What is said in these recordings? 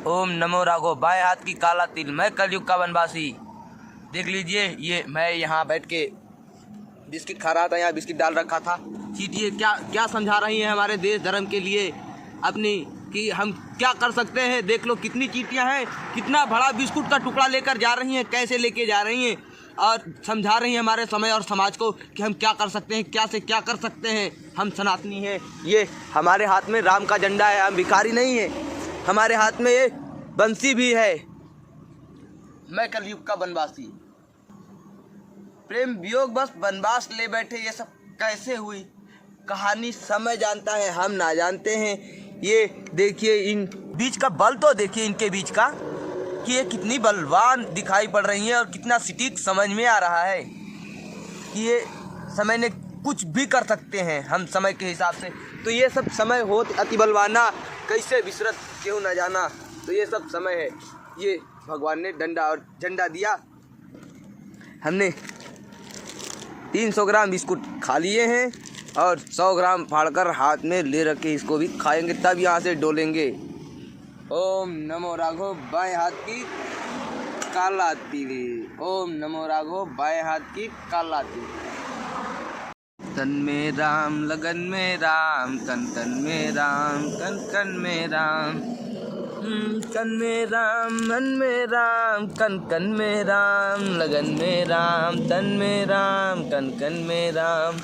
ओम नमो राघो। बाएं हाथ की काला तिल, मैं कलयुग का वनवासी। देख लीजिए, ये मैं यहाँ बैठ के बिस्किट खा रहा था, यहाँ बिस्किट डाल रखा था। चीटिए क्या क्या समझा रही हैं हमारे देश धर्म के लिए अपनी, कि हम क्या कर सकते हैं। देख लो कितनी चीटियाँ हैं, कितना बड़ा बिस्कुट का टुकड़ा लेकर जा रही हैं, कैसे लेके जा रही हैं, और समझा रही हैं हमारे समय और समाज को कि हम क्या कर सकते हैं, क्या से क्या कर सकते हैं। हम सनातनी हैं, ये हमारे हाथ में राम का झंडा है, हम भिखारी नहीं हैं, हमारे हाथ में ये बंसी भी है। मैं कलयुग का वनवासी। प्रेम वियोग बस वनवास ले बैठे, ये सब कैसे हुई कहानी समय जानता है, हम ना जानते हैं। ये देखिए इन बीच का बल तो देखिए इनके बीच का, कि ये कितनी बलवान दिखाई पड़ रही है और कितना सटीक समझ में आ रहा है कि ये समय ने कुछ भी कर सकते हैं हम समय के हिसाब से। तो ये सब समय हो अति बलवाना, कैसे विसरत क्यों न जाना। तो ये सब समय है, ये भगवान ने डंडा और झंडा दिया। हमने 300 ग्राम बिस्कुट खा लिए हैं और 100 ग्राम फाड़कर हाथ में ले रखे, इसको भी खाएंगे तब यहाँ से डोलेंगे। ओम नमो राघो। बाएं हाथ की काला तिल, ओम नमो राघो। बाएं हाथ की काला तिल। तन में राम लगन में राम, तन तन में राम, कन कन में राम, कन में राम, मन में राम, कन कन में राम, लगन में राम, तन में राम, कन कन में राम।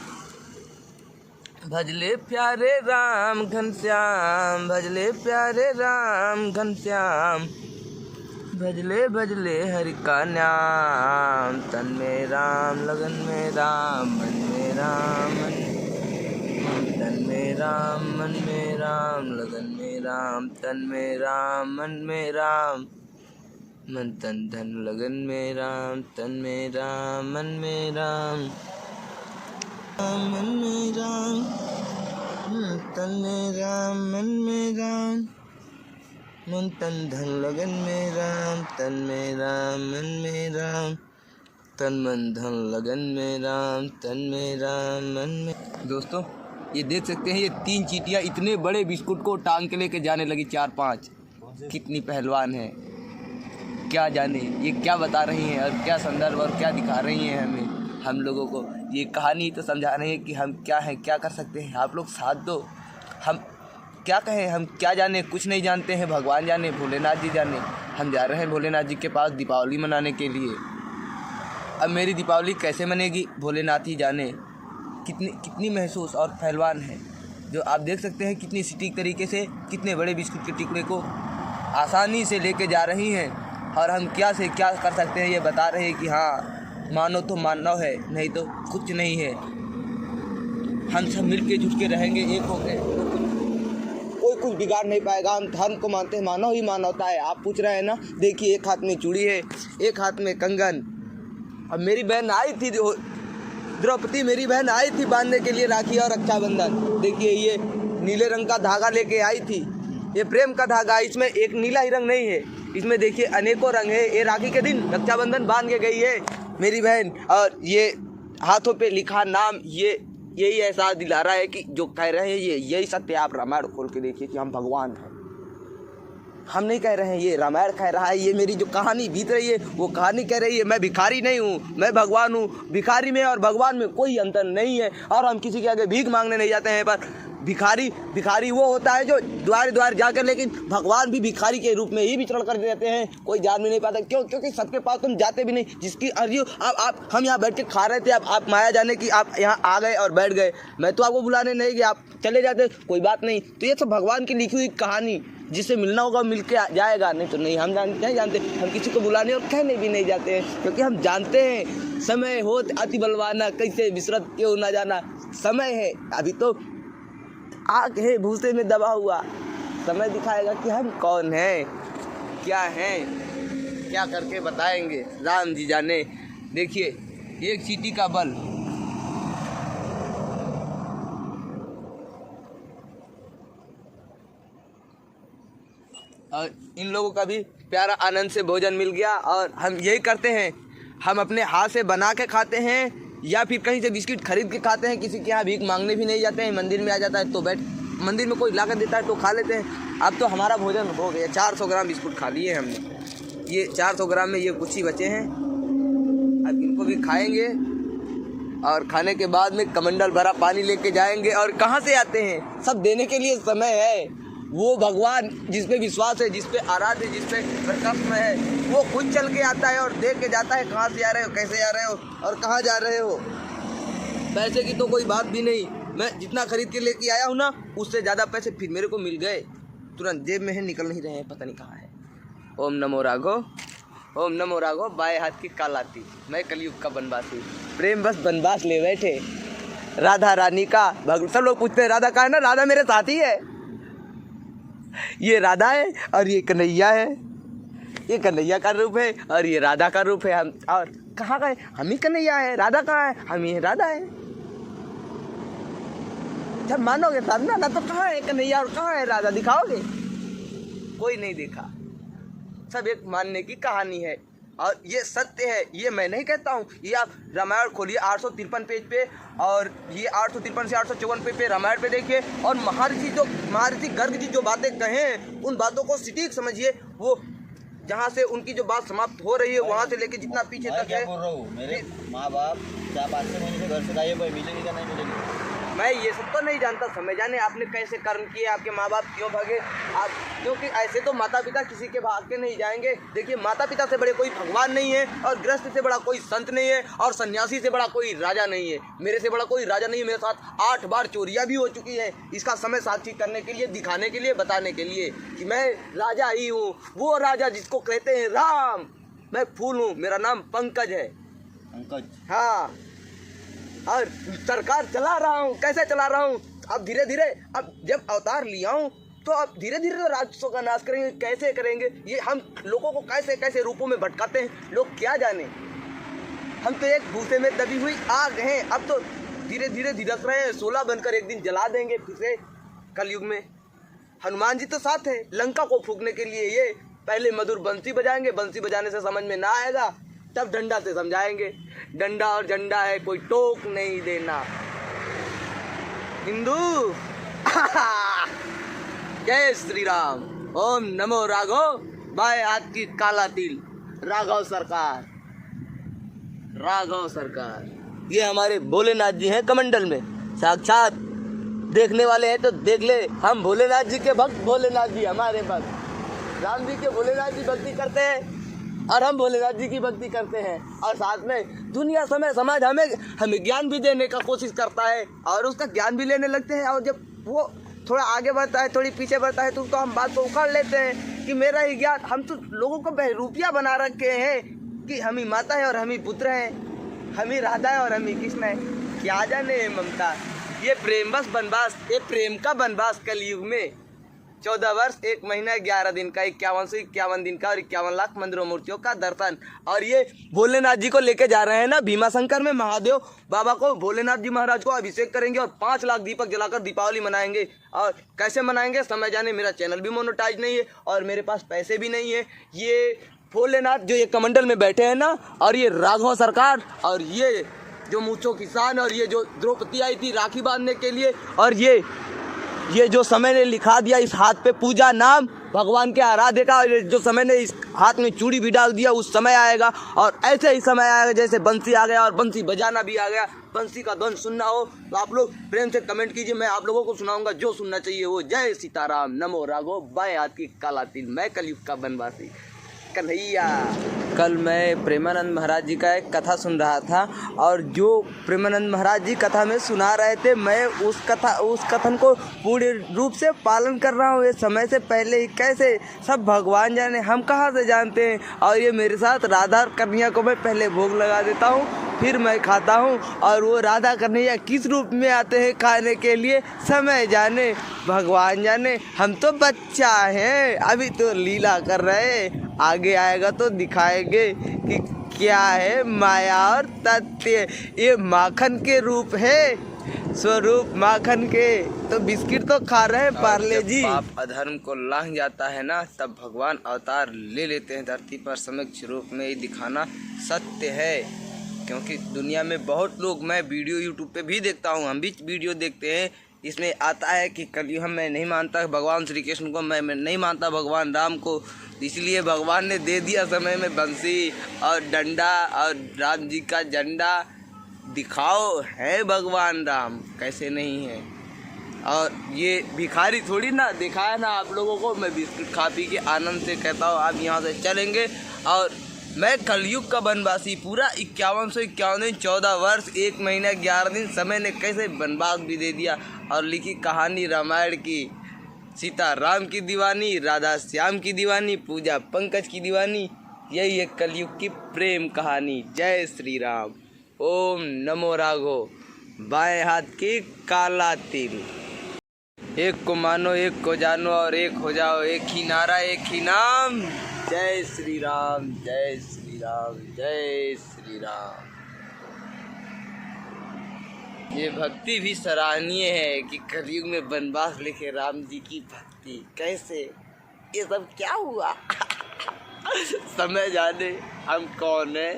भजले प्यारे राम घनश्याम, भजले प्यारे राम घनश्याम, भजले भजले हरि का नाम। तन में राम, लगन में राम, मन में राम, तन में राम, मन में राम, लगन में राम, तन में राम, मन में राम, मन तन धन लगन में राम, तन में राम, मन में राम, मन में राम, तन में राम, मन में राम, मन तन धन लगन में राम, तन में राम, मन में राम, तन मन धन लगन में राम, तन में राम, मन में। दोस्तों ये देख सकते हैं, ये 3 चींटियाँ इतने बड़े बिस्कुट को टांग के लेके जाने लगी 4-5। कितनी पहलवान है, क्या जाने ये क्या बता रही हैं और क्या संदर्भ और क्या दिखा रही हैं हमें, हम लोगों को। ये कहानी तो समझा रही है कि हम क्या हैं, क्या कर सकते हैं। आप लोग साथ दो, हम क्या कहें, हम क्या जाने, कुछ नहीं जानते हैं। भगवान जाने, भोलेनाथ जी जाने। हम जा रहे हैं भोलेनाथ जी के पास दीपावली मनाने के लिए। अब मेरी दीपावली कैसे मनेगी, भोलेनाथ ही जाने। कितनी महसूस और पहलवान है, जो आप देख सकते हैं कितनी सटीक तरीके से कितने बड़े बिस्कुट के टुकड़े को आसानी से लेके जा रही हैं। और हम क्या से क्या कर सकते हैं, ये बता रहे हैं कि हाँ मानो तो मानव है, नहीं तो कुछ नहीं है। हम सब मिल के जुट के रहेंगे, एक हो गए, कोई कुछ बिगाड़ नहीं पाएगा। हम धर्म को मानते हैं, मानव ही मानवता है। आप पूछ रहे हैं ना, देखिए एक हाथ में चूड़ी है, एक हाथ में कंगन। अब मेरी बहन आई थी, द्रौपदी मेरी बहन आई थी बांधने के लिए राखी और रक्षाबंधन। देखिए ये नीले रंग का धागा लेके आई थी, ये प्रेम का धागा। इसमें एक नीला ही रंग नहीं है, इसमें देखिए अनेकों रंग है। ये राखी के दिन रक्षाबंधन बांध के गई है मेरी बहन, और ये हाथों पे लिखा नाम यही एहसास दिला रहा है कि जो कह रहे हैं यही सत्य। आप रामायण खोल के देखिए कि हम भगवान हैं, हम नहीं कह रहे हैं, ये रामायण कह रहा है। ये मेरी जो कहानी बीत रही है वो कहानी कह रही है। मैं भिखारी नहीं हूँ, मैं भगवान हूँ। भिखारी में और भगवान में कोई अंतर नहीं है। और हम किसी के आगे भीख मांगने नहीं जाते हैं, पर भिखारी वो होता है जो द्वार द्वार जाकर, लेकिन भगवान भी भिखारी के रूप में ही विचरण कर देते हैं। कोई जान भी नहीं पाता, क्यों? क्योंकि सबके पास तुम जाते भी नहीं। जिसकी अर्जी आप हम यहाँ बैठ के खा रहे थे, आप माया जाने की आप यहाँ आ गए और बैठ गए। मैं तो आपको बुलाने नहीं गया, आप चले जाते, कोई बात नहीं। तो ये सब भगवान की लिखी हुई कहानी, जिससे मिलना होगा मिल के जाएगा, नहीं तो नहीं। हम नहीं जानते, हम किसी को बुलाने और कहने भी नहीं जाते हैं, क्योंकि हम जानते हैं समय हो अति बलवाना, कैसे विसरत क्यों ना जाना। समय है, अभी तो आग है भूसे में दबा हुआ, समय दिखाएगा कि हम कौन हैं, क्या हैं, क्या करके बताएंगे, राम जी जाने। देखिए एक चींटी का बल, और इन लोगों का भी प्यारा आनंद से भोजन मिल गया। और हम यही करते हैं, हम अपने हाथ से बना के खाते हैं या फिर कहीं से बिस्किट खरीद के खाते हैं। किसी के यहाँ भीख मांगने भी नहीं जाते हैं, मंदिर में आ जाता है तो बैठ मंदिर में कोई लाकर देता है तो खा लेते हैं। अब तो हमारा भोजन हो गया, 400 ग्राम बिस्कुट खा लिए हमने। ये 400 ग्राम में ये कुछ ही बचे हैं, अब इनको भी खाएंगे और खाने के बाद में कमंडल भरा पानी लेके जाएंगे। और कहाँ से आते हैं, सब देने के लिए समय है। वो भगवान जिस पे विश्वास है, जिस पे आराध्य है, जिस पे प्रकट है, वो खुद चल के आता है और देख के जाता है कहाँ से आ रहे हो, कैसे आ रहे हो और कहाँ जा रहे हो। पैसे की तो कोई बात भी नहीं, मैं जितना खरीद के लेके आया हूँ ना, उससे ज़्यादा पैसे फिर मेरे को मिल गए, तुरंत जेब में है, निकल नहीं रहे हैं, पता नहीं कहाँ है। ओम नमो राघव, ओम नमो राघव, बाएं हाथ की कालाती, मैं कलयुग का बनवासी। प्रेम बस बनवास ले बैठे राधा रानी का। सब लोग पूछते हैं राधा कहाँ है ना, राधा मेरे साथी है। ये राधा है और ये कन्हैया है, ये कन्हैया का रूप है और ये राधा का रूप है। हम और कहाँ का है, हम ही कन्हैया है, राधा कहाँ है, हम ही राधा है। जब मानोगे तब ना तो कहाँ है कन्हैया और कहाँ है राधा, दिखाओगे? कोई नहीं देखा, सब एक मानने की कहानी है और ये सत्य है, ये मैं नहीं कहता हूँ। ये आप रामायण खोलिए 853 पेज पे, और ये 853 से 854 पे रामायण पे देखिए, और महर्षि गर्ग जी जो बातें कहें उन बातों को सटीक समझिए। वो जहाँ से उनकी जो बात समाप्त हो रही है वहाँ से लेके जितना पीछे तक है। बोल रहा हूँ, मेरे माँ बाप 4-5 महीने से घर से गायब है, मिलेगी क्या नहीं मिलेगी? मैं ये सब तो नहीं जानता, समय जाने आपने कैसे कर्म किए, आपके माँ बाप क्यों भागे आप, क्योंकि ऐसे तो माता पिता किसी के भाग के नहीं जाएंगे। देखिए, माता पिता से बड़े कोई भगवान नहीं है, और गृहस्थ से बड़ा कोई संत नहीं है, और सन्यासी से बड़ा कोई राजा नहीं है। मेरे से बड़ा कोई राजा नहीं है। मेरे साथ 8 बार चोरियाँ भी हो चुकी है। इसका समय साक्षी करने के लिए, दिखाने के लिए, बताने के लिए कि मैं राजा ही हूँ, वो राजा जिसको कहते हैं राम। मैं फूल हूँ, मेरा नाम पंकज है। पंकज? हाँ, और सरकार चला रहा हूँ। कैसे चला रहा हूँ? अब धीरे धीरे, अब जब अवतार लिया हूँ तो अब धीरे धीरे तो राक्षसों का नाश करेंगे। कैसे करेंगे ये, हम लोगों को कैसे कैसे रूपों में भटकाते हैं, लोग क्या जाने। हम तो एक भूसे में दबी हुई आग हैं, अब तो धीरे धीरे धिरक रहे हैं। 16 बनकर एक दिन जला देंगे फिर से कलयुग में। हनुमान जी तो साथ है लंका को फूकने के लिए। ये पहले मधुर बंसी बजाएंगे, बंसी बजाने से समझ में ना आएगा तब डंडा से समझाएंगे। डंडा और झंडा है, कोई टोक नहीं देना। हिंदू जय श्री राम। ओम नमो राघव, बाएं हाथ की काला तिल, राघव सरकार, राघव सरकार। ये हमारे भोलेनाथ जी हैं कमंडल में, साक्षात देखने वाले हैं तो देख ले। हम भोलेनाथ जी के भक्त, भोलेनाथ जी हमारे भक्त। राम जी के भोलेनाथ जी भक्ति करते हैं और हम भोलेनाथ जी की भक्ति करते हैं, और साथ में दुनिया समय समाज हमें ज्ञान भी देने का कोशिश करता है और उसका ज्ञान भी लेने लगते हैं। और जब वो थोड़ा आगे बढ़ता है, थोड़ी पीछे बढ़ता है, तो हम बात को उखाड़ लेते हैं कि मेरा ही ज्ञान। हम तो लोगों को बहरूपिया बना रखे हैं कि हम ही माता है और हम ही पुत्र हैं, हम ही राधा है और हम ही कृष्ण है। क्या जाने ममता, ये प्रेम बस बनवास, ये प्रेम का बनवास कलयुग में। 14 वर्ष 1 महीना 11 दिन का, 51 दिन का, और 51 लाख मंदिरों मूर्तियों का दर्शन। और ये भोलेनाथ जी को लेके जा रहे हैं ना भीमाशंकर में, महादेव बाबा को, भोलेनाथ जी महाराज को अभिषेक करेंगे और 5 लाख दीपक जलाकर दीपावली मनाएंगे। और कैसे मनाएंगे समय जाने। मेरा चैनल भी मोनेटाइज नहीं है और मेरे पास पैसे भी नहीं है। ये भोलेनाथ जो ये कमंडल में बैठे हैं ना, और ये राघव सरकार, और ये जो मूंछों किसान, और ये जो द्रौपदी आई थी राखी बांधने के लिए, और ये जो समय ने लिखा दिया इस हाथ पे पूजा नाम भगवान के आराध्य का, और जो समय ने इस हाथ में चूड़ी भी डाल दिया, उस समय आएगा। और ऐसे ही समय आएगा जैसे बंसी आ गया और बंसी बजाना भी आ गया। बंसी का ध्वनि सुनना हो तो आप लोग प्रेम से कमेंट कीजिए, मैं आप लोगों को सुनाऊंगा जो सुनना चाहिए वो। जय सीताराम, नमो राघव, बाएं हाथ की काला तिल, मैं कलयुग का बनवासी कन्हैया। कल मैं प्रेमानंद महाराज जी का एक कथा सुन रहा था, और जो प्रेमानंद महाराज जी कथा में सुना रहे थे, मैं उस कथन को पूर्ण रूप से पालन कर रहा हूँ। ये समय से पहले ही कैसे, सब भगवान जाने, हम कहाँ से जानते हैं। और ये मेरे साथ राधा कन्हैया को मैं पहले भोग लगा देता हूँ, फिर मैं खाता हूँ, और वो राधा कन्हैया किस रूप में आते हैं खाने के लिए, समय जाने, भगवान जाने। हम तो बच्चा हैं, अभी तो लीला कर रहे हैं, आगे आएगा तो दिखाएंगे कि क्या है माया और तथ्य। ये माखन के रूप है, स्वरूप माखन के। तो बिस्किट तो खा रहे हैं पार्ले जी। पाप अधर्म को लांघ जाता है ना, तब भगवान अवतार ले लेते हैं धरती पर समक्ष रूप में। ये दिखाना सत्य है, क्योंकि दुनिया में बहुत लोग, मैं वीडियो यूट्यूब पे भी देखता हूँ, हम भी वीडियो देखते हैं इसमें आता है कि कलयुग में नहीं मानता भगवान श्री कृष्ण को, मैं नहीं मानता भगवान राम को, इसलिए भगवान ने दे दिया समय में बंसी और डंडा और राम जी का झंडा। दिखाओ है भगवान राम, कैसे नहीं है। और ये भिखारी थोड़ी ना दिखाया ना आप लोगों को। मैं बिस्कुट खा पी के आनंद से कहता हूँ आप यहाँ से चलेंगे। और मैं कलयुग का वनवासी, पूरा 5151 दिन 14 वर्ष 1 महीना 11 दिन समय ने कैसे वनवास भी दे दिया। और लिखी कहानी रामायण की, सीता राम की दीवानी, राधा श्याम की दीवानी, पूजा पंकज की दीवानी। यही है कलयुग की प्रेम कहानी। जय श्री राम। ओम नमो राघो। बाएं हाथ की काला तिल। एक को मानो, एक को जानो और एक हो जाओ, एक ही नारा एक ही नाम। जय श्री राम, जय श्री राम, जय श्री राम। ये भक्ति भी सराहनीय है कि कलयुग में वनवास लिखे राम जी की भक्ति। कैसे ये सब क्या हुआ समय जाने हम कौन है।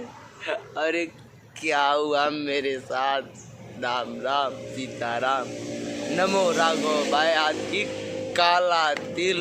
अरे क्या हुआ मेरे साथ। राम राम सीताराम। नमो राघव। बाएं हाथ की काला तिल।